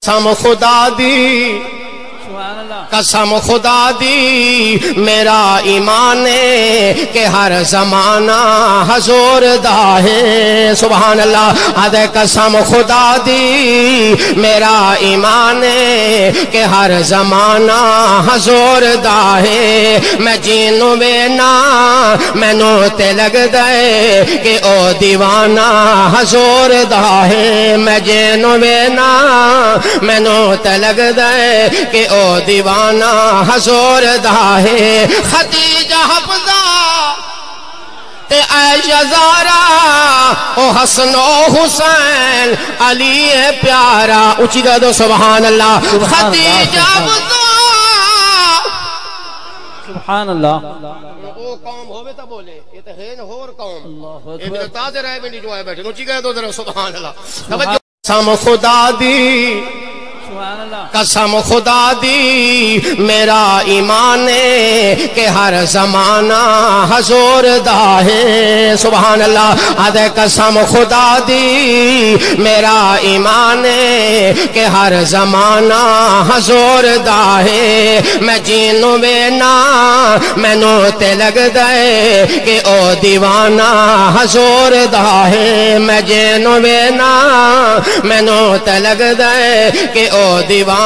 قسم خدا دی قسم خدا دی میرا ایمان ہے کہ ہر زمانہ حضور دا ہے سبحان اللہ ادے قسم خدا دی میرا ایمان ہے کہ ہر زمانہ حضور دا ہے میں جینوں میں نا مینو تے لگ دے کہ او دیوانہ حضور دا ہے میں جینوں میں نا مینو تے لگ دے کہ او دیوانہ حضور دا ہے خدیجہ حفظہ تے عائشہ زہرا او حسن و حسین علی پیارا اونچی کہہ دو سبحان اللہ خدیجہ حفظہ سبحان اللہ او قوم ہوئے تا بولے یہ تے ہے ہور قوم یہ بھی تازے رہے میں نہیں جو آئے بیٹھے اونچی کہہ دو ذرا سبحان اللہ قسم خدا دی قسم خدا دی میرا ایمان ہے کہ ہر زمانہ حضور دا ہے سبحان اللہ ادے قسم خدا دی میرا ایمان ہے کہ ہر زمانہ حضور دا ہے میں جینوں میں نا مینو تے لگ دے کہ او دیوانہ حضور دا ہے میں جینوں میں نا مینو تے لگ دے کہ او دیوانہ